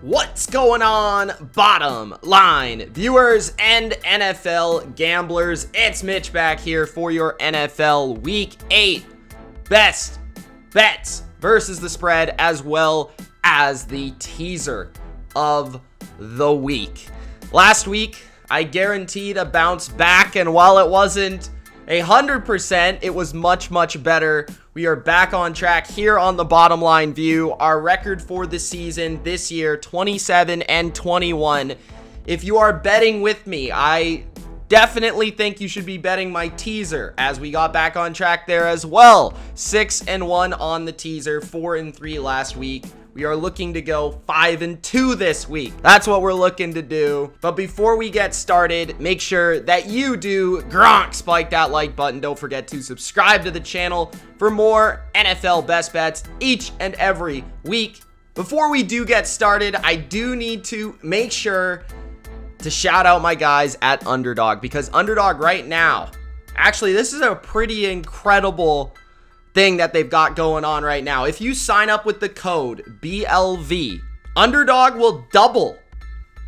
What's going on, bottom line viewers and NFL gamblers? It's Mitch back here for your NFL Week 8 best bets versus the spread, as well as the teaser of the week. Last week, I guaranteed a bounce back, and while it wasn't 100%, it was much better. We are back on track here on the Bottom Line View. Our record for the season this year, 27-21. If you are betting with me, I definitely think you should be betting my teaser, as we got back on track there as well. 6-1 on the teaser, 4-3 last week. We are looking to go 5-2 this week. That's what we're looking to do. But before we get started, make sure that you do spike that like button. Don't forget to subscribe to the channel for more NFL best bets each and every week. Before we do get started, I do need to make sure to shout out my guys at Underdog, because Underdog right now, actually, this is a pretty incredible thing that they've got going on right now. If you sign up with the code BLV, Underdog will double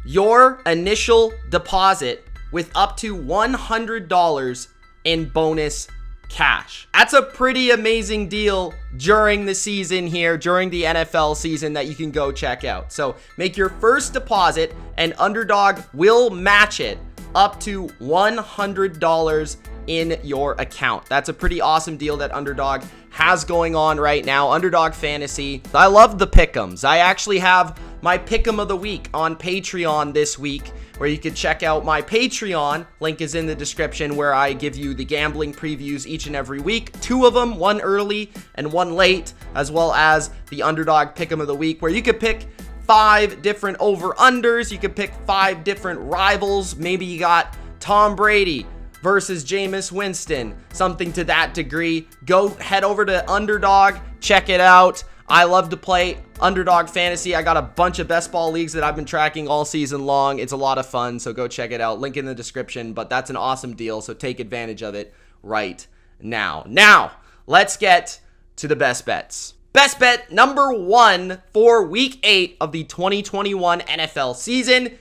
your initial deposit with up to $100 in bonus cash. That's a pretty amazing deal during the season here, during the NFL season, that you can go check out. So make your first deposit and Underdog will match it up to $100 in your account. That's a pretty awesome deal that Underdog has going on right now. Underdog Fantasy. I love the pick'ems. I actually have my pick'em of the week on Patreon this week, where you can check out my Patreon. Link is in the description, where I give you the gambling previews each and every week. 2 of them, one early and one late, as well as the Underdog pick'em of the week, where you could pick 5 different over-unders. You could pick 5 different rivals. Maybe you got Tom Brady versus Jameis Winston, something to that degree. Go head over to Underdog, check it out. I love to play Underdog Fantasy. I got a bunch of best ball leagues that I've been tracking all season long. It's a lot of fun, so go check it out. Link in the description, but that's an awesome deal, so take advantage of it right now. Now, let's get to the best bets. Best bet number 1 for Week 8 of the 2021 NFL season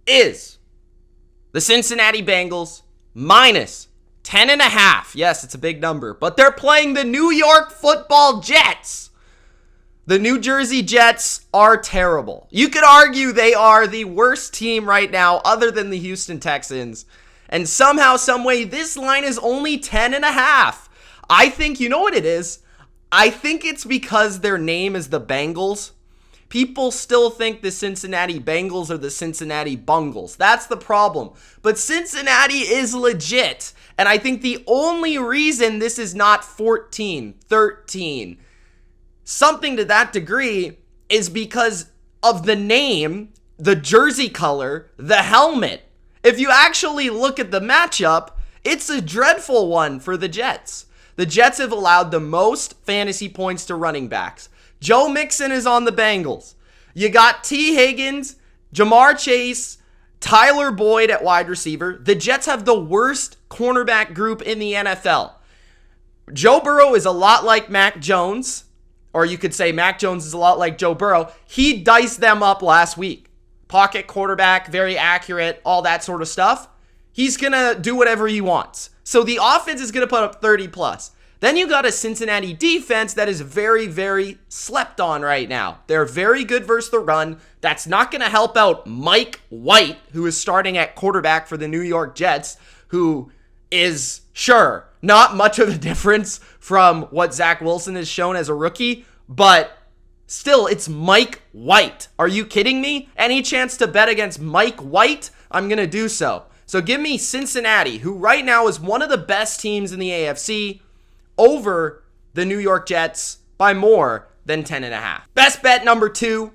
is the Cincinnati Bengals minus 10.5. Yes, it's a big number, but they're playing the New York Football Jets. The New Jersey Jets are terrible. You could argue they are the worst team right now, other than the Houston Texans. And somehow, someway, this line is only 10.5. I think, you know what it is? I think it's because their name is the Bengals. People still think the Cincinnati Bengals are the Cincinnati Bungles. That's the problem. But Cincinnati is legit. And I think the only reason this is not 14, 13, something to that degree, is because of the name, the jersey color, the helmet. If you actually look at the matchup, it's a dreadful one for the Jets. The Jets have allowed the most fantasy points to running backs. Joe Mixon is on the Bengals. You got T. Higgins, Jamar Chase, Tyler Boyd at wide receiver. The Jets have the worst cornerback group in the NFL. Joe Burrow is a lot like Mac Jones, or you could say Mac Jones is a lot like Joe Burrow. He diced them up last week. Pocket quarterback, very accurate, all that sort of stuff. He's going to do whatever he wants. So the offense is going to put up 30 plus. Then you got a Cincinnati defense that is very slept on right now. They're very good versus the run. That's not going to help out Mike White, who is starting at quarterback for the New York Jets, who is, sure, not much of a difference from what Zach Wilson has shown as a rookie, but still, it's Mike White. Are you kidding me? Any chance to bet against Mike White? I'm going to do so. So give me Cincinnati, who right now is one of the best teams in the AFC, over the New York Jets by more than 10.5. Best bet number 2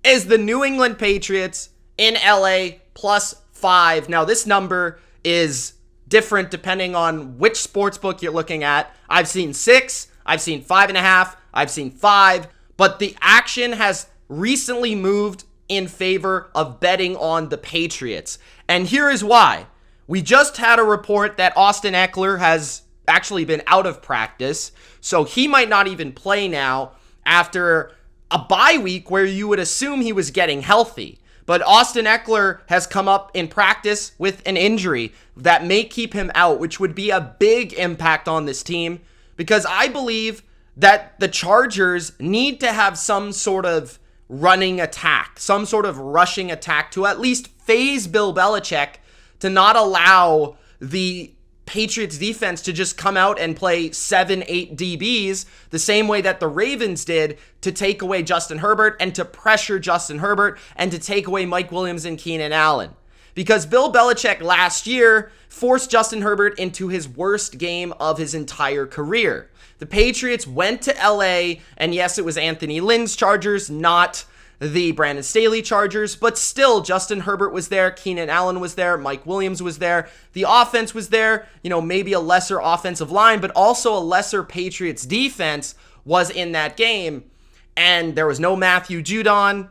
is the New England Patriots in LA plus 5. Now, this number is different depending on which sportsbook you're looking at. I've seen 6, I've seen 5.5, I've seen 5, but the action has recently moved in favor of betting on the Patriots. And here is why. We just had a report that Austin Eckler has actually been out of practice, so he might not even play now after a bye week where you would assume he was getting healthy. But Austin Eckler has come up in practice with an injury that may keep him out, which would be a big impact on this team, because I believe that the Chargers need to have some sort of running attack, some sort of rushing attack to at least phase Bill Belichick to not allow the Patriots defense to just come out and play 7-8 DBs the same way that the Ravens did to take away Justin Herbert and to pressure Justin Herbert and to take away Mike Williams and Keenan Allen. Because Bill Belichick last year forced Justin Herbert into his worst game of his entire career. The Patriots went to LA, and yes, it was Anthony Lynn's Chargers, not the Brandon Staley Chargers, but still, Justin Herbert was there, Keenan Allen was there, Mike Williams was there, the offense was there, maybe a lesser offensive line, but also a lesser Patriots defense was in that game, and there was no Matthew Judon.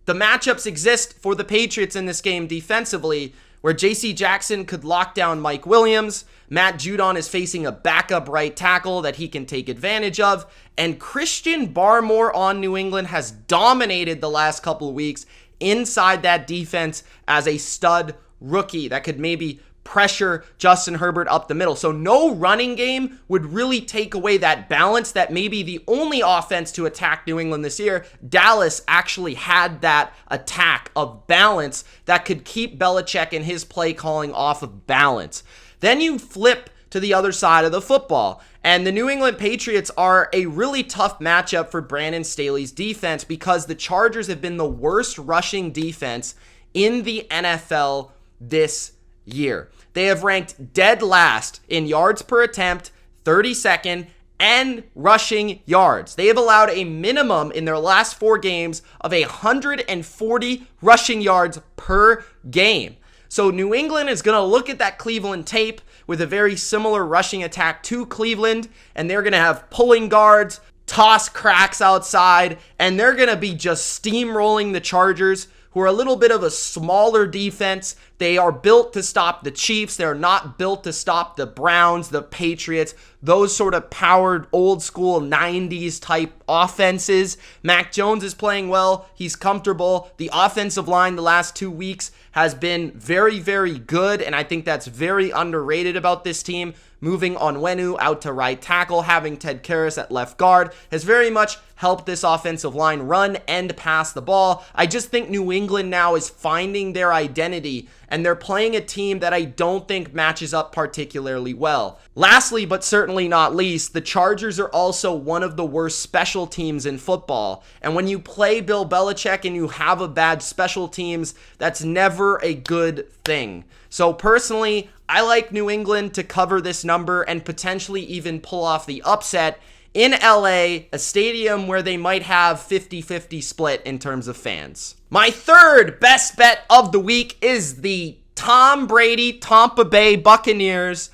The matchups exist for the Patriots in this game defensively, where J.C. Jackson could lock down Mike Williams. Matt Judon is facing a backup right tackle that he can take advantage of. And Christian Barmore on New England has dominated the last couple of weeks inside that defense as a stud rookie that could maybe pressure Justin Herbert up the middle. So no running game would really take away that balance that maybe the only offense to attack New England this year. Dallas actually had that attack of balance that could keep Belichick and his play calling off of balance. Then you flip to the other side of the football, and the New England Patriots are a really tough matchup for Brandon Staley's defense because the Chargers have been the worst rushing defense in the NFL this year. They have ranked dead last in yards per attempt, 32nd, and rushing yards. They have allowed a minimum in their last 4 games of 140 rushing yards per game. So New England is going to look at that Cleveland tape with a very similar rushing attack to Cleveland, and they're going to have pulling guards, toss cracks outside, and they're going to be just steamrolling the Chargers, who are a little bit of a smaller defense. They are built to stop the Chiefs. They're not built to stop the Browns, the Patriots, those sort of powered old school 90s type offenses. Mac Jones is playing well. He's comfortable. The offensive line the last 2 weeks has been very, very good, and I think that's very underrated about this team. Moving Onwenu out to right tackle, having Ted Karras at left guard has very much helped this offensive line run and pass the ball. I just think New England now is finding their identity, and they're playing a team that I don't think matches up particularly well. Lastly, but certainly not least, the Chargers are also one of the worst special teams in football. And when you play Bill Belichick and you have a bad special teams, that's never a good thing. So personally, I like New England to cover this number and potentially even pull off the upset in LA, a stadium where they might have 50-50 split in terms of fans. My third best bet of the week is the Tom Brady Tampa Bay Buccaneers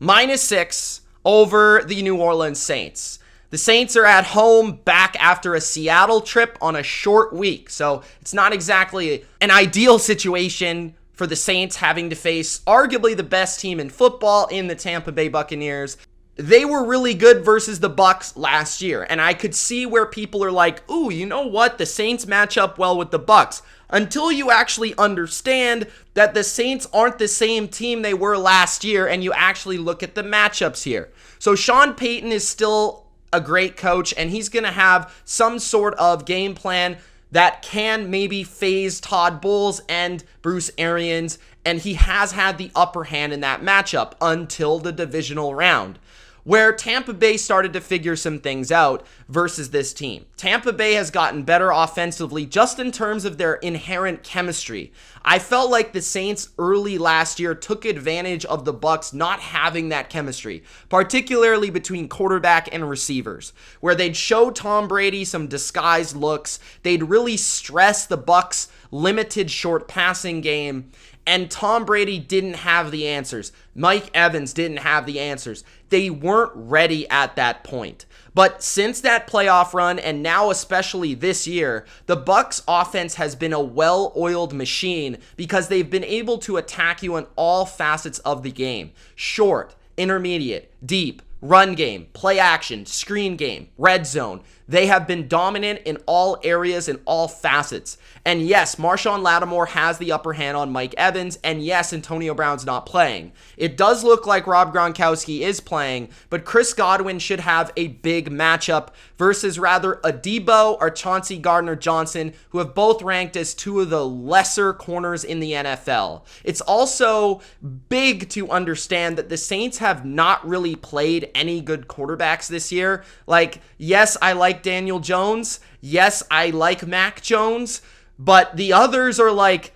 -6 over the New Orleans Saints. The Saints are at home back after a Seattle trip on a short week, so it's not exactly an ideal situation for the Saints having to face arguably the best team in football in the Tampa Bay Buccaneers. They were really good versus the Bucs last year, and I could see where people are like, ooh, you know what? The Saints match up well with the Bucs. Until you actually understand that the Saints aren't the same team they were last year, and you actually look at the matchups here. So Sean Payton is still a great coach, and he's going to have some sort of game plan that can maybe phase Todd Bowles and Bruce Arians, and he has had the upper hand in that matchup until the divisional round, where Tampa Bay started to figure some things out versus this team. Tampa Bay has gotten better offensively just in terms of their inherent chemistry. I felt like the Saints early last year took advantage of the Bucs not having that chemistry, particularly between quarterback and receivers, where they'd show Tom Brady some disguised looks. They'd really stress the Bucs' limited short passing game, and Tom Brady didn't have the answers. Mike Evans didn't have the answers. They weren't ready at that point. But since that playoff run, and now especially this year, the Bucs offense has been a well-oiled machine because they've been able to attack you in all facets of the game. Short, intermediate, deep, run game, play action, screen game, red zone. They have been dominant in all areas, in all facets. And yes, Marshawn Lattimore has the upper hand on Mike Evans. And yes, Antonio Brown's not playing. It does look like Rob Gronkowski is playing, but Chris Godwin should have a big matchup versus rather a Debo or Chauncey Gardner-Johnson, who have both ranked as two of the lesser corners in the NFL. It's also big to understand that the Saints have not really played any good quarterbacks this year. Like, yes, I like Daniel Jones. Yes, I like Mac Jones. But the others are like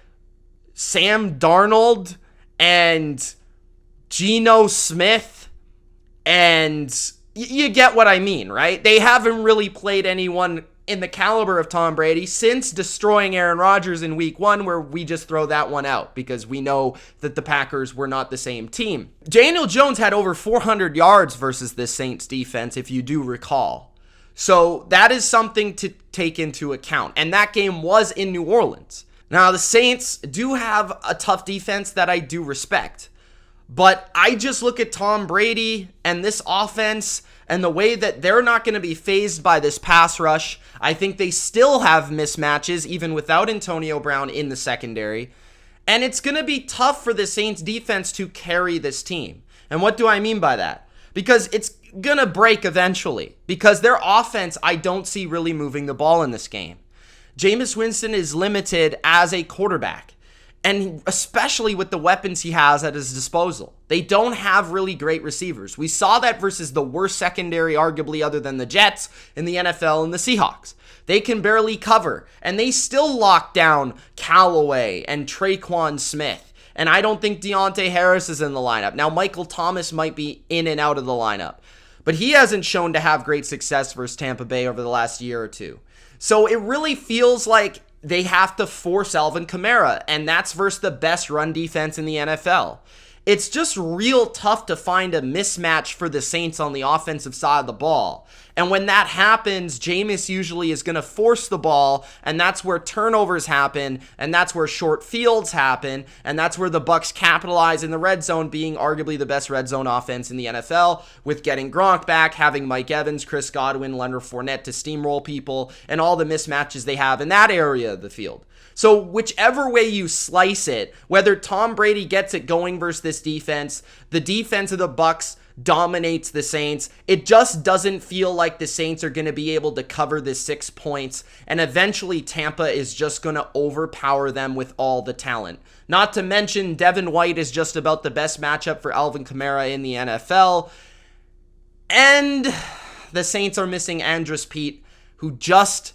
Sam Darnold and Geno Smith, and you get what I mean, right? They haven't really played anyone in the caliber of Tom Brady since destroying Aaron Rodgers in week 1, where we just throw that one out because we know that the Packers were not the same team. Daniel Jones had over 400 yards versus this Saints defense, if you do recall. So that is something to take into account. And that game was in New Orleans. Now, the Saints do have a tough defense that I do respect. But I just look at Tom Brady and this offense and the way that they're not going to be fazed by this pass rush. I think they still have mismatches even without Antonio Brown in the secondary. And it's going to be tough for the Saints defense to carry this team. And what do I mean by that? Because it's going to break eventually. Because their offense, I don't see really moving the ball in this game. Jameis Winston is limited as a quarterback. And especially with the weapons he has at his disposal. They don't have really great receivers. We saw that versus the worst secondary, arguably, other than the Jets in the NFL and the Seahawks. They can barely cover. And they still lock down Callaway and Traquan Smith. And I don't think Deontay Harris is in the lineup. Now, Michael Thomas might be in and out of the lineup. But he hasn't shown to have great success versus Tampa Bay over the last year or two. So it really feels like they have to force Alvin Kamara, and that's versus the best run defense in the NFL. It's just real tough to find a mismatch for the Saints on the offensive side of the ball. And when that happens, Jameis usually is going to force the ball, and that's where turnovers happen, and that's where short fields happen, and that's where the Bucs capitalize in the red zone, being arguably the best red zone offense in the NFL, with getting Gronk back, having Mike Evans, Chris Godwin, Leonard Fournette to steamroll people, and all the mismatches they have in that area of the field. So whichever way you slice it, whether Tom Brady gets it going versus this defense, the defense of the Bucs dominates the Saints. It just doesn't feel like the Saints are going to be able to cover the 6 points, and eventually Tampa is just going to overpower them with all the talent. Not to mention, Devin White is just about the best matchup for Alvin Kamara in the NFL, and the Saints are missing Andres Pete, who just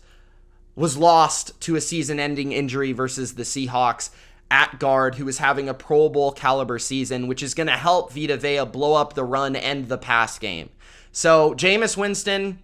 was lost to a season-ending injury versus the Seahawks at guard, who is having a Pro Bowl caliber season, which is going to help Vita Vea blow up the run and the pass game. So Jameis Winston,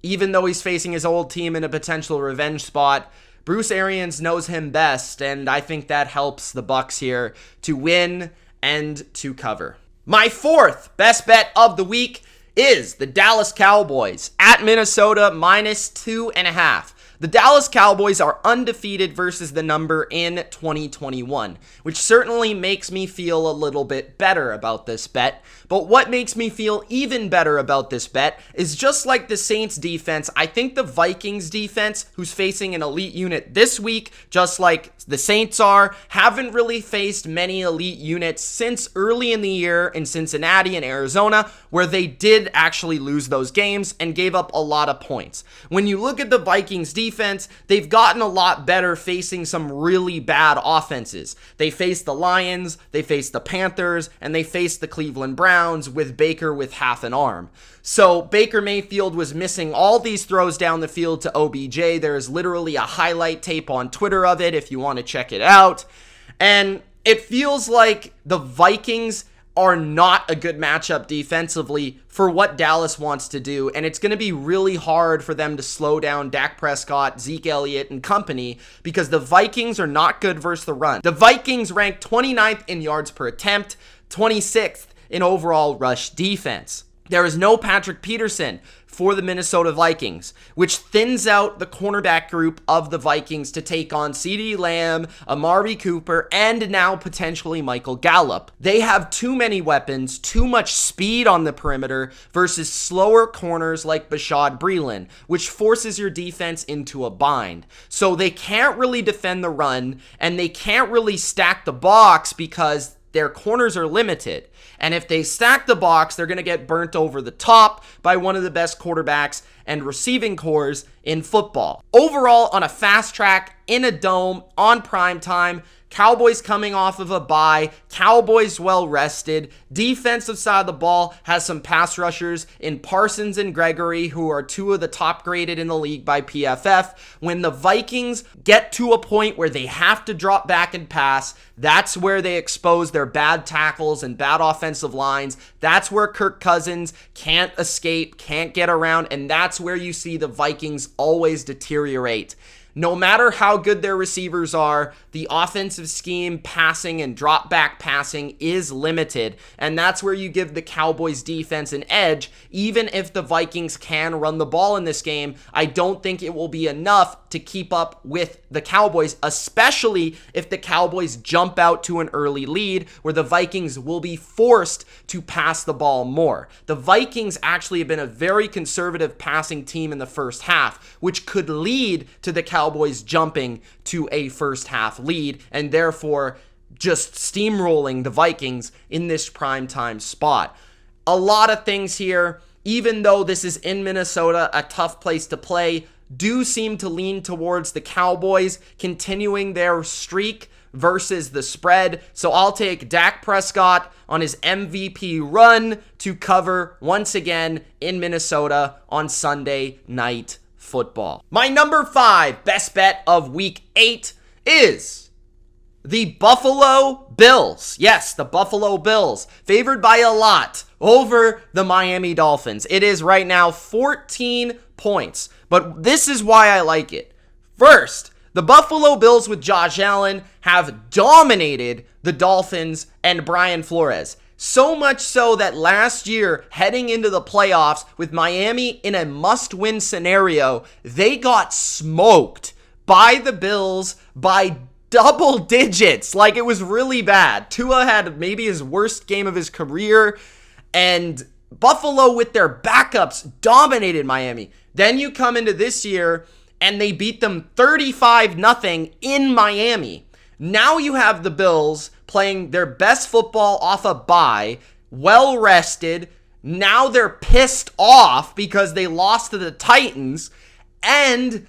even though he's facing his old team in a potential revenge spot, Bruce Arians knows him best, and I think that helps the Bucs here to win and to cover. My fourth best bet of the week is the Dallas Cowboys at Minnesota -2.5. The Dallas Cowboys are undefeated versus the number in 2021, which certainly makes me feel a little bit better about this bet. But what makes me feel even better about this bet is, just like the Saints defense, I think the Vikings defense, who's facing an elite unit this week, just like the Saints are, haven't really faced many elite units since early in the year in Cincinnati and Arizona, where they did actually lose those games and gave up a lot of points. When you look at the Vikings defense, they've gotten a lot better facing some really bad offenses. They faced the Lions, they faced the Panthers, and they faced the Cleveland Browns with Baker with half an arm. So Baker Mayfield was missing all these throws down the field to OBJ. There is literally a highlight tape on Twitter of it if you want to check it out. And it feels like the Vikings are not a good matchup defensively for what Dallas wants to do, and it's going to be really hard for them to slow down Dak Prescott, Zeke Elliott, and company, because the Vikings are not good versus the run. The Vikings rank 29th in yards per attempt, 26th in overall rush defense. There is no Patrick Peterson for the Minnesota Vikings, which thins out the cornerback group of the Vikings to take on CeeDee Lamb, Amari Cooper, and now potentially Michael Gallup. They have too many weapons, too much speed on the perimeter versus slower corners like Bashaud Breeland, which forces your defense into a bind. So they can't really defend the run, and they can't really stack the box because their corners are limited. And if they stack the box, they're going to get burnt over the top by one of the best quarterbacks and receiving cores in football. Overall, on a fast track, in a dome, on prime time, Cowboys coming off of a bye, Cowboys well rested, defensive side of the ball has some pass rushers in Parsons and Gregory, who are two of the top graded in the league by PFF. When the Vikings get to a point where they have to drop back and pass, that's where they expose their bad tackles and bad offensive lines. That's where Kirk Cousins can't escape, can't get around, and that's where you see the Vikings always deteriorate. No matter how good their receivers are, the offensive scheme, passing, and drop back passing is limited, and that's where you give the Cowboys defense an edge. Even if the Vikings can run the ball in this game, I don't think it will be enough to keep up with the Cowboys, especially if the Cowboys jump out to an early lead where the Vikings will be forced to pass the ball more. The Vikings actually have been a very conservative passing team in the first half, which could lead to the Cowboys jumping to a first half lead and therefore just steamrolling the Vikings in this primetime spot. A lot of things here, even though this is in Minnesota, a tough place to play, do seem to lean towards the Cowboys continuing their streak versus the spread. So I'll take Dak Prescott on his MVP run to cover once again in Minnesota on Sunday Night Football. My number 5 best bet of week 8 is the Buffalo Bills. Yes, the Buffalo Bills, favored by a lot over the Miami Dolphins. It is right now 14 points, but this is why I like it. First, the Buffalo Bills with Josh Allen have dominated the Dolphins and Brian Flores. So much so that last year, heading into the playoffs with Miami in a must-win scenario, they got smoked by the Bills by double digits. Like, it was really bad. Tua had maybe his worst game of his career, and Buffalo with their backups dominated Miami. Then you come into this year, and they beat them 35-0 in Miami. Now you have the Bills playing their best football off a bye, well rested. Now they're pissed off because they lost to the Titans. And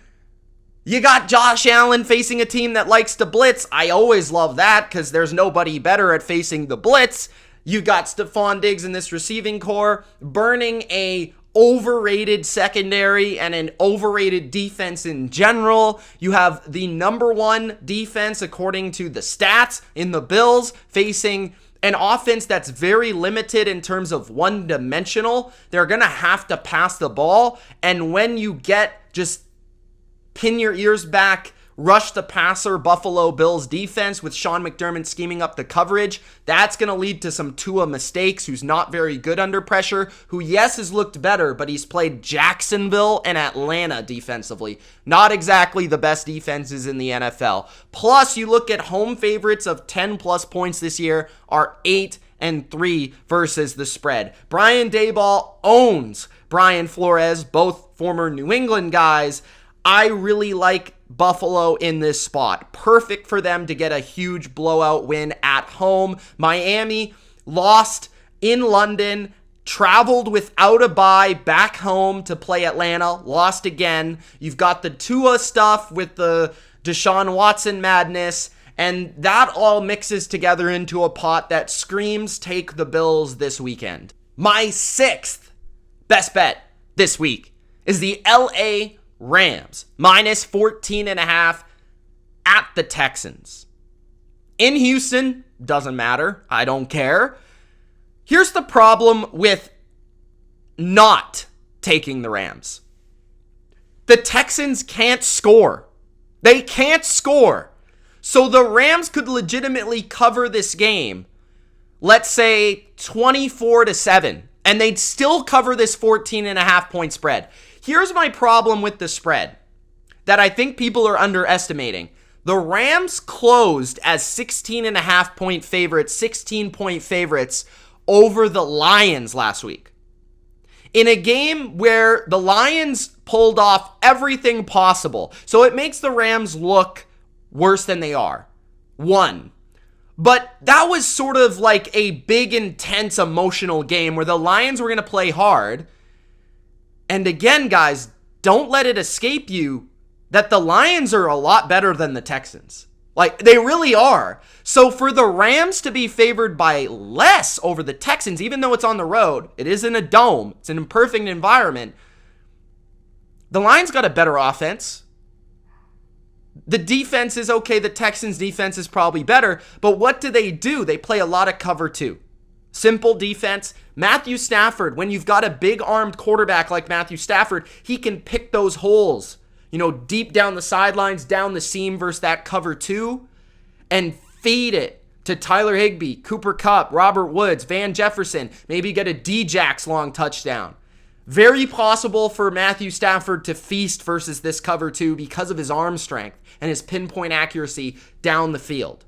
you got Josh Allen facing a team that likes to blitz. I always love that because there's nobody better at facing the blitz. You got Stephon Diggs in this receiving core burning a overrated secondary and an overrated defense in general. You have the number 1 defense according to the stats in the Bills facing an offense that's very limited in terms of one-dimensional. They're going to have to pass the ball, and when you get just pin your ears back, rush the passer Buffalo Bills defense with Sean McDermott scheming up the coverage, that's going to lead to some Tua mistakes, who's not very good under pressure, who, yes, has looked better, but he's played Jacksonville and Atlanta defensively. Not exactly the best defenses in the NFL. Plus, you look at home favorites of 10-plus points this year are 8-3 versus the spread. Brian Daboll owns Brian Flores, both former New England guys. I really like Buffalo in this spot. Perfect for them to get a huge blowout win at home. Miami lost in London, traveled without a bye back home to play Atlanta, lost again. You've got the Tua stuff with the Deshaun Watson madness, and that all mixes together into a pot that screams take the Bills this weekend. My 6th best bet this week is the LA Rams, minus 14.5 at the Texans. In Houston, doesn't matter. I don't care. Here's the problem with not taking the Rams. The Texans can't score. They can't score. So the Rams could legitimately cover this game, let's say 24-7 and they'd still cover this 14.5 point spread. Here's my problem with the spread that I think people are underestimating. The Rams closed as 16.5 point favorites, 16 point favorites over the Lions last week. In a game where the Lions pulled off everything possible. So it makes the Rams look worse than they are. One. But that was sort of like a big, intense, emotional game where the Lions were going to play hard. And again, guys, don't let it escape you that the Lions are a lot better than the Texans. Like, they really are. So for the Rams to be favored by less over the Texans, even though it's on the road, it is in a dome, it's an imperfect environment, the Lions got a better offense. The defense is okay. The Texans' defense is probably better. But what do? They play a lot of cover two. Simple defense. Matthew Stafford, when you've got a big armed quarterback like Matthew Stafford, he can pick those holes, deep down the sidelines, down the seam versus that cover two, and feed it to Tyler Higbee, Cooper Kupp, Robert Woods, Van Jefferson. Maybe get a D-Jax long touchdown. Very possible for Matthew Stafford to feast versus this cover two because of his arm strength and his pinpoint accuracy down the field.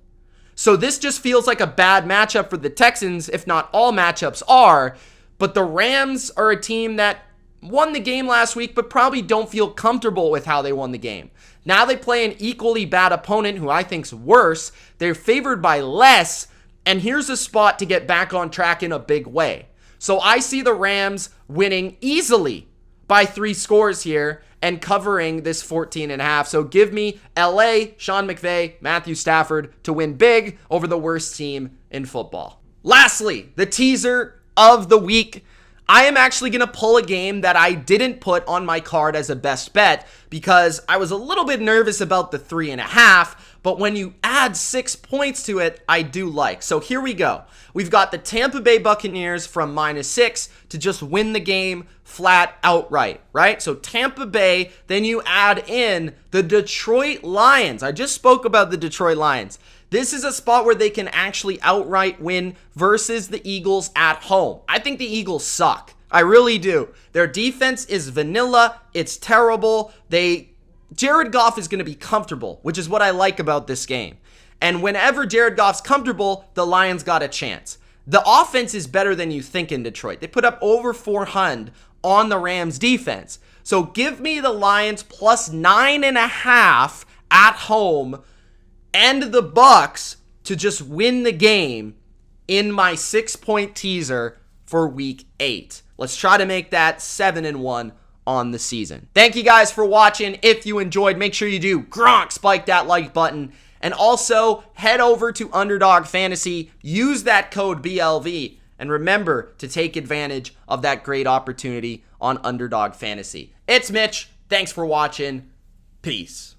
So this just feels like a bad matchup for the Texans, if not all matchups are. But the Rams are a team that won the game last week, but probably don't feel comfortable with how they won the game. Now they play an equally bad opponent who I think's worse. They're favored by less, and here's a spot to get back on track in a big way. So I see the Rams winning easily by 3 scores here and covering this 14.5. So give me LA, Sean McVay, Matthew Stafford to win big over the worst team in football. Lastly, the teaser of the week. I am actually going to pull a game that I didn't put on my card as a best bet because I was a little bit nervous about the 3.5, but when you add 6 points to it, I do like. So here we go. We've got the Tampa Bay Buccaneers from -6 to just win the game flat outright, right? So Tampa Bay, then you add in the Detroit Lions. I just spoke about the Detroit Lions. This is a spot where they can actually outright win versus the Eagles at home. I think the Eagles suck. I really do. Their defense is vanilla. It's terrible. Jared Goff is going to be comfortable, which is what I like about this game. And whenever Jared Goff's comfortable, the Lions got a chance. The offense is better than you think in Detroit. They put up over 400 on the Rams defense. So give me the Lions plus 9.5 at home and the Bucs to just win the game in my 6-point teaser for week 8. Let's try to make that 7-1 on the season. Thank you guys for watching. If you enjoyed, make sure you do spike that like button. And also head over to Underdog Fantasy, use that code BLV, and remember to take advantage of that great opportunity on Underdog Fantasy. It's Mitch. Thanks for watching. Peace.